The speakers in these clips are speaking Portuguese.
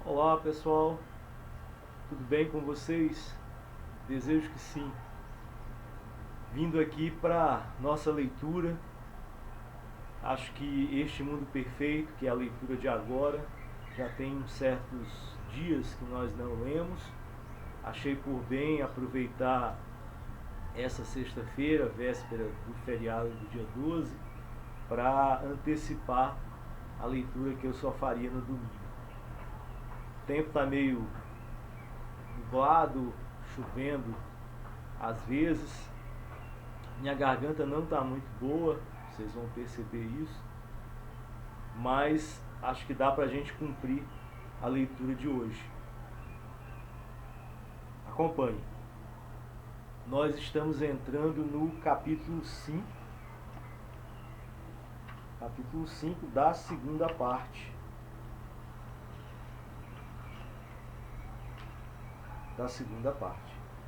Olá pessoal, tudo bem com vocês? Desejo que sim. Vindo aqui para nossa leitura, acho que Este Mundo Perfeito, que é a leitura de agora, já tem uns certos dias que nós não lemos. Achei por bem aproveitar essa sexta-feira, véspera do feriado do dia 12, para antecipar a leitura que eu só faria no domingo. O tempo está meio nublado, chovendo às vezes. Minha garganta não está muito boa, vocês vão perceber isso, mas acho que dá para a gente cumprir a leitura de hoje. Acompanhe. Nós estamos entrando no capítulo 5 da segunda parte.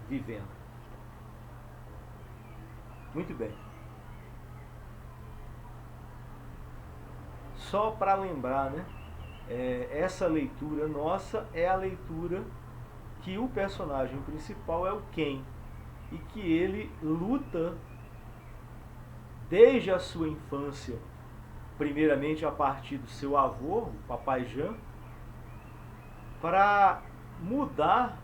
Vivendo. Muito bem. Só para lembrar, né? Essa leitura nossa é a leitura que o personagem principal é o Ken, e que ele luta desde a sua infância, primeiramente a partir do seu avô, o Papai Jean, para mudar,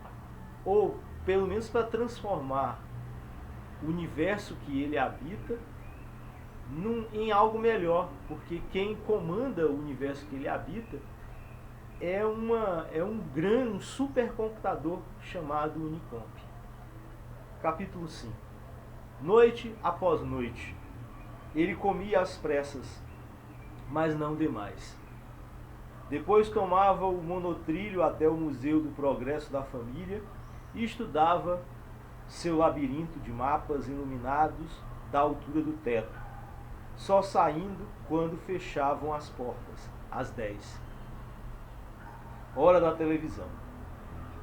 ou pelo menos para transformar o universo que ele habita em algo melhor, porque quem comanda o universo que ele habita é um supercomputador chamado Unicomp. Capítulo 5. Noite após noite, ele comia às pressas, mas não demais. Depois tomava o monotrilho até o Museu do Progresso da Família e estudava seu labirinto de mapas iluminados da altura do teto, só saindo quando fechavam as portas, às 10. Hora da televisão.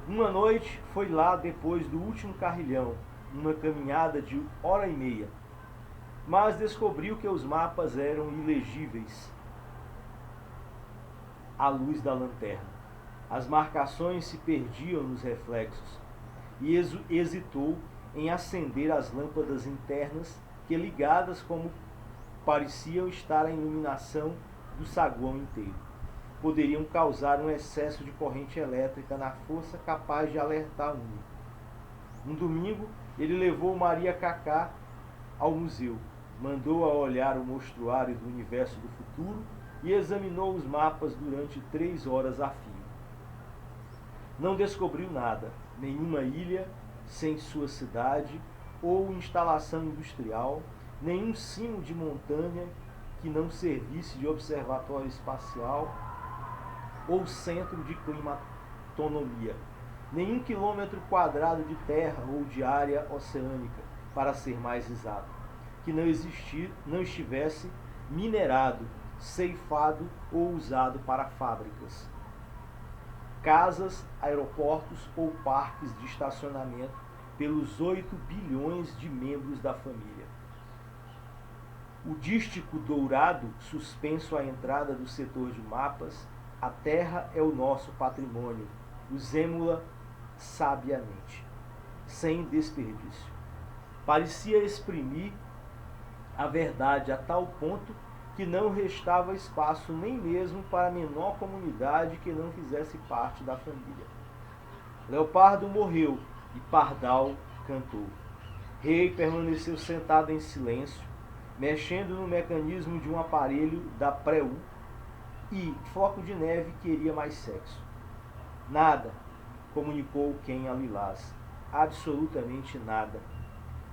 Uma noite foi lá depois do último carrilhão, uma caminhada de 1h30, mas descobriu que os mapas eram ilegíveis à luz da lanterna. As marcações se perdiam nos reflexos e hesitou em acender as lâmpadas internas que, ligadas como pareciam estar a iluminação do saguão inteiro, poderiam causar um excesso de corrente elétrica na força capaz de alertar um. Um domingo, ele levou Maria Cacá ao museu, mandou-a olhar o mostruário do universo do futuro e examinou os mapas durante 3 horas a fio. Não descobriu nada, nenhuma ilha sem sua cidade ou instalação industrial, nenhum cimo de montanha que não servisse de observatório espacial ou centro de climatonomia, nenhum quilômetro quadrado de terra ou de área oceânica, para ser mais exato, que não estivesse minerado, ceifado ou usado para fábricas, casas, aeroportos ou parques de estacionamento pelos 8 bilhões de membros da família. O dístico dourado suspenso à entrada do setor de mapas, a terra é o nosso patrimônio, usemo-la sabiamente, sem desperdício. Parecia exprimir a verdade a tal ponto que não restava espaço nem mesmo para a menor comunidade que não fizesse parte da família. Leopardo morreu e Pardal cantou. Rei permaneceu sentado em silêncio, mexendo no mecanismo de um aparelho da Pré-U, e Floco de Neve queria mais sexo. Nada, comunicou Ken a Lilás. Absolutamente nada.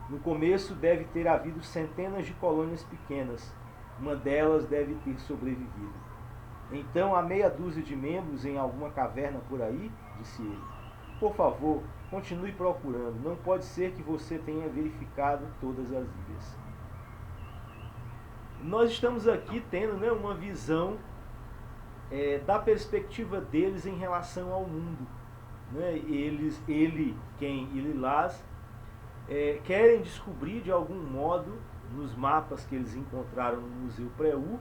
No começo deve ter havido centenas de colônias pequenas. Uma delas deve ter sobrevivido. Então há meia dúzia de membros em alguma caverna por aí? Disse ele. Por favor, continue procurando. Não pode ser que você tenha verificado todas as ilhas. Nós estamos aqui tendo, né, uma visão da perspectiva deles em relação ao mundo. Né? Ele, Ken e Lilás querem descobrir de algum modo, nos mapas que eles encontraram no Museu Pré-U,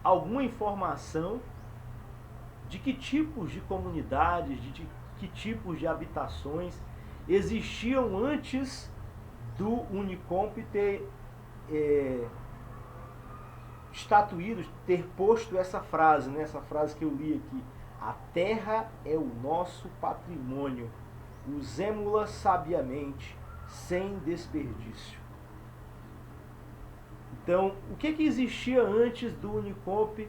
alguma informação de que tipos de comunidades, de que tipos de habitações existiam antes do Unicomp ter estatuído, ter posto essa frase, né? Essa frase que eu li aqui: a terra é o nosso patrimônio, usemo-la sabiamente, sem desperdício. Então, o que existia antes do Unicomp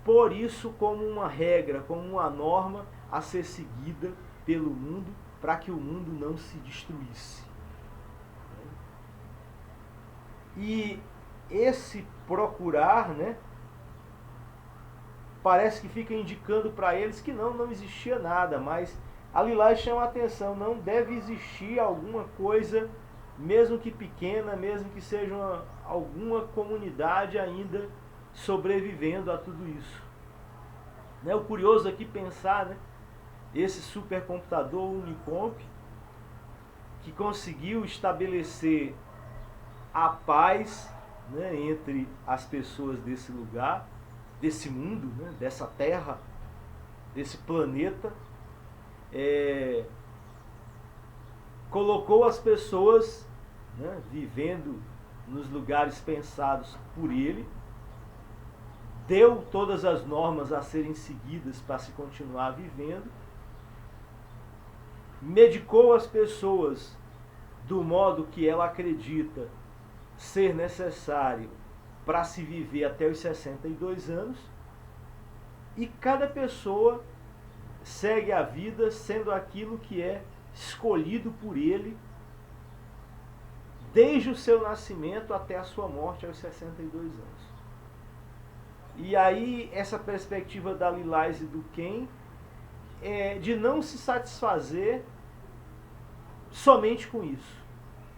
por isso como uma regra, como uma norma a ser seguida pelo mundo, para que o mundo não se destruísse? E esse procurar, né, parece que fica indicando para eles que não existia nada, mas a Lilás chama a atenção: não deve existir alguma coisa, mesmo que pequena, mesmo que seja alguma comunidade ainda sobrevivendo a tudo isso. Né? O curioso aqui pensar, né, esse supercomputador Unicomp, que conseguiu estabelecer a paz, né, entre as pessoas desse lugar, desse mundo, né, dessa terra, desse planeta, colocou as pessoas, né, vivendo nos lugares pensados por ele, deu todas as normas a serem seguidas para se continuar vivendo, medicou as pessoas do modo que ela acredita ser necessário para se viver até os 62 anos, e cada pessoa segue a vida sendo aquilo que é escolhido por ele desde o seu nascimento até a sua morte aos 62 anos. E aí essa perspectiva da Lilás e do Ken é de não se satisfazer somente com isso,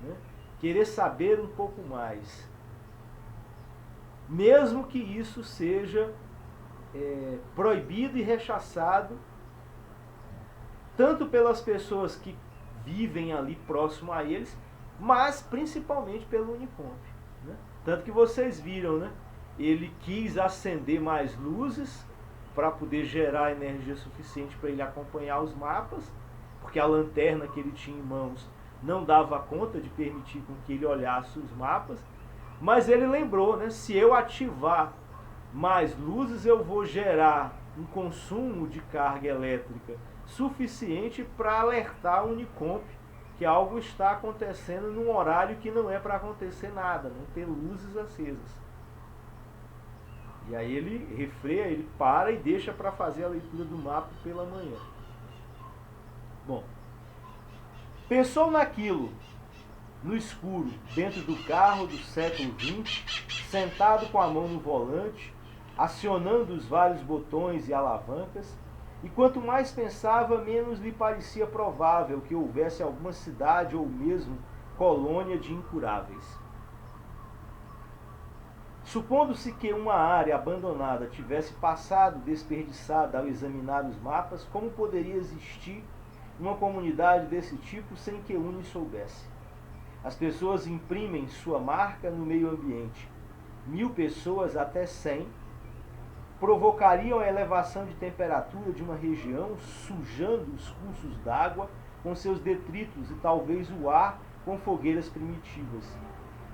né? Querer saber um pouco mais, mesmo que isso seja proibido e rechaçado tanto pelas pessoas que vivem ali próximo a eles, mas principalmente pelo Unicomp, né? Tanto que vocês viram, né? Ele quis acender mais luzes para poder gerar energia suficiente para ele acompanhar os mapas, porque a lanterna que ele tinha em mãos não dava conta de permitir com que ele olhasse os mapas. Mas ele lembrou, né? Se eu ativar mais luzes, eu vou gerar um consumo de carga elétrica suficiente para alertar o Unicomp que algo está acontecendo num horário que não é para acontecer nada, não ter luzes acesas. E aí ele refreia, ele para e deixa para fazer a leitura do mapa pela manhã. Bom, pensou naquilo, no escuro, dentro do carro do século XX, sentado com a mão no volante, acionando os vários botões e alavancas, e quanto mais pensava, menos lhe parecia provável que houvesse alguma cidade ou mesmo colônia de incuráveis. Supondo-se que uma área abandonada tivesse passado desperdiçada ao examinar os mapas, como poderia existir uma comunidade desse tipo sem que Uni soubesse? As pessoas imprimem sua marca no meio ambiente. 1000 pessoas até 100 provocariam a elevação de temperatura de uma região, sujando os cursos d'água com seus detritos e talvez o ar com fogueiras primitivas.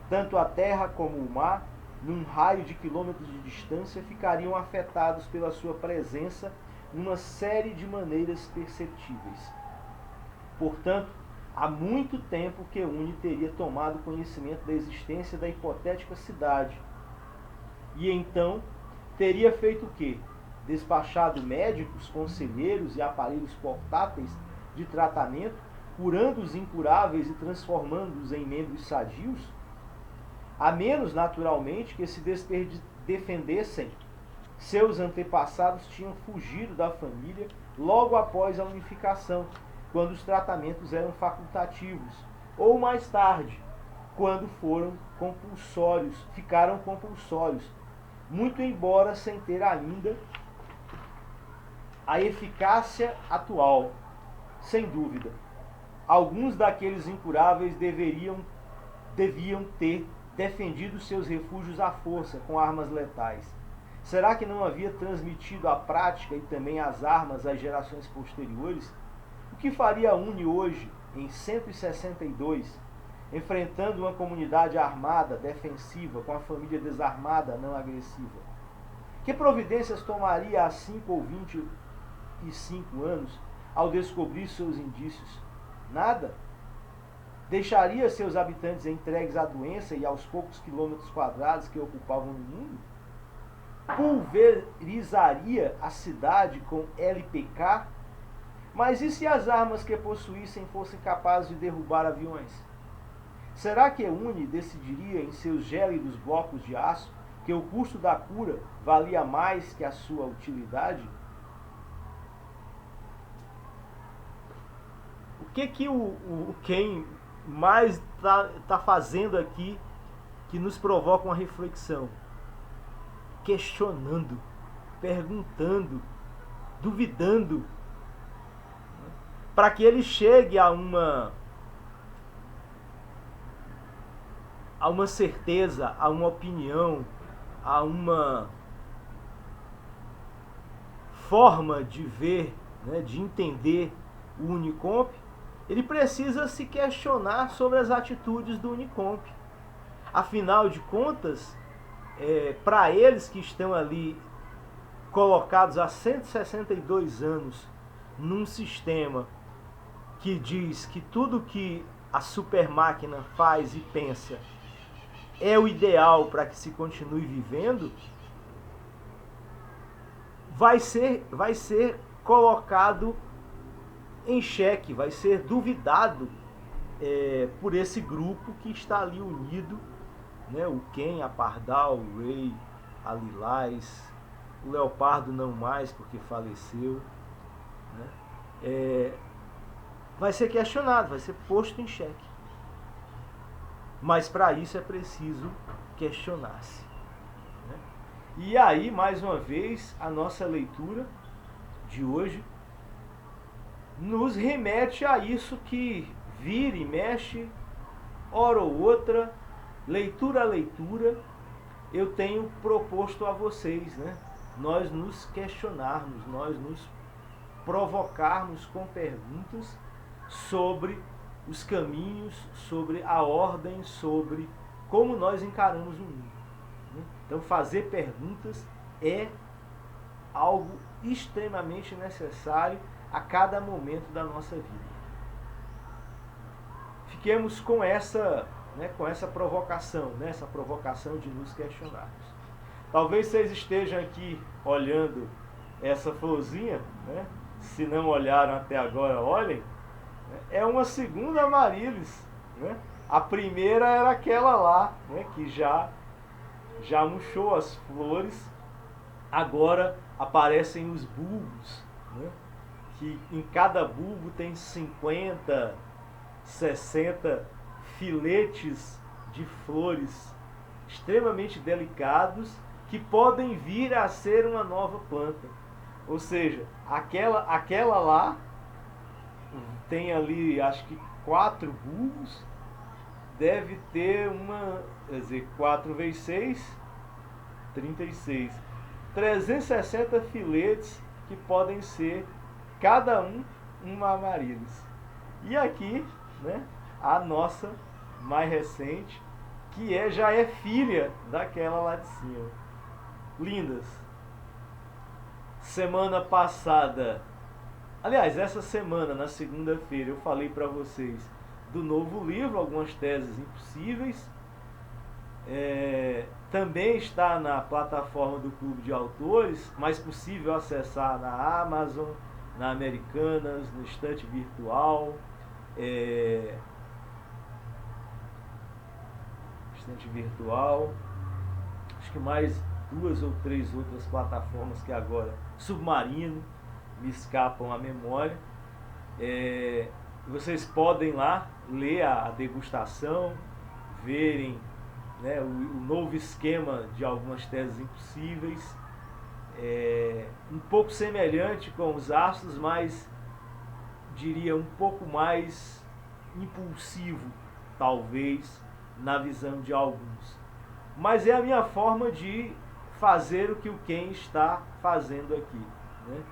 Tanto a terra como o mar, num raio de quilômetros de distância, ficariam afetados pela sua presença numa série de maneiras perceptíveis. Portanto, há muito tempo que Uni teria tomado conhecimento da existência da hipotética cidade. E então teria feito o quê? Despachado médicos, conselheiros e aparelhos portáteis de tratamento, curando os incuráveis e transformando-os em membros sadios? A menos, naturalmente, que se defendessem, seus antepassados tinham fugido da família logo após a unificação, quando os tratamentos eram facultativos, ou mais tarde, quando ficaram compulsórios, muito embora sem ter ainda a eficácia atual. Sem dúvida, alguns daqueles incuráveis deviam ter defendido seus refúgios à força com armas letais. Será que não havia transmitido a prática e também as armas às gerações posteriores? O que faria a UNE hoje, em 162, enfrentando uma comunidade armada, defensiva, com a família desarmada, não agressiva? Que providências tomaria há 5 ou 25 anos ao descobrir seus indícios? Nada. Deixaria seus habitantes entregues à doença e aos poucos quilômetros quadrados que ocupavam o mundo? Pulverizaria a cidade com LPK? Mas e se as armas que possuíssem fossem capazes de derrubar aviões? Será que a UNE decidiria em seus gélidos blocos de aço que o custo da cura valia mais que a sua utilidade? O que o Ken mais tá fazendo aqui que nos provoca uma reflexão? Questionando, perguntando, duvidando, para que ele chegue a uma certeza, a uma opinião, a uma forma de ver, né, de entender o Unicomp. Ele precisa se questionar sobre as atitudes do Unicomp. Afinal de contas, para eles que estão ali colocados há 162 anos num sistema que diz que tudo que a supermáquina faz e pensa é o ideal para que se continue vivendo, vai ser colocado em xeque, vai ser duvidado por esse grupo que está ali unido, né? O Ken, a Pardal, o Rey, a Lilás, o Leopardo não mais porque faleceu, né? Vai ser questionado, vai ser posto em xeque. Mas para isso é preciso questionar-se, né? E aí, mais uma vez, a nossa leitura de hoje nos remete a isso que vira e mexe, hora ou outra, leitura a leitura, eu tenho proposto a vocês, né? Nós nos questionarmos, nós nos provocarmos com perguntas sobre os caminhos, sobre a ordem, sobre como nós encaramos o mundo, né? Então, fazer perguntas é algo extremamente necessário a cada momento da nossa vida. Fiquemos com essa provocação, né? Essa provocação de nos questionarmos. Talvez vocês estejam aqui olhando essa florzinha, né? Se não olharam até agora, olhem. É uma segunda Amaryllis, né? A primeira era aquela lá, né? Que já murchou as flores. Agora aparecem os bulbos, né? Que em cada bulbo tem 50, 60 filetes de flores extremamente delicados que podem vir a ser uma nova planta. Ou seja, aquela lá tem ali, acho que 4 bulbos, deve ter 4 vezes 6, 36, 360 filetes que podem ser cada uma Amaryllis. E aqui, né, a nossa mais recente, que já é filha daquela lá de cima. Lindas. Semana passada, aliás, essa semana, na segunda-feira, eu falei para vocês do novo livro, Algumas Teses Impossíveis. Também está na plataforma do Clube de Autores, mas possível acessar na Amazon, na Americanas, no Estante Virtual, acho que mais 2 ou 3 outras plataformas que agora, Submarino, me escapam à memória. Vocês podem lá ler a degustação, verem, né, o novo esquema de Algumas Teses Impossíveis, um pouco semelhante com os Astros, mas diria um pouco mais impulsivo, talvez, na visão de alguns. Mas é a minha forma de fazer o que o Ken está fazendo aqui, né?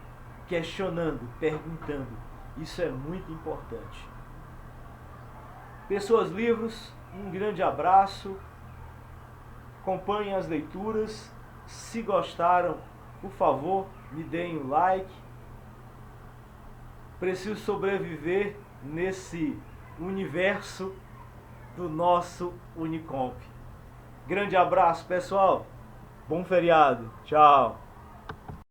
Questionando, perguntando. Isso é muito importante. Pessoas Livros, um grande abraço. Acompanhem as leituras. Se gostaram, por favor, me deem um like. Preciso sobreviver nesse universo do nosso Unicomp. Grande abraço, pessoal. Bom feriado. Tchau.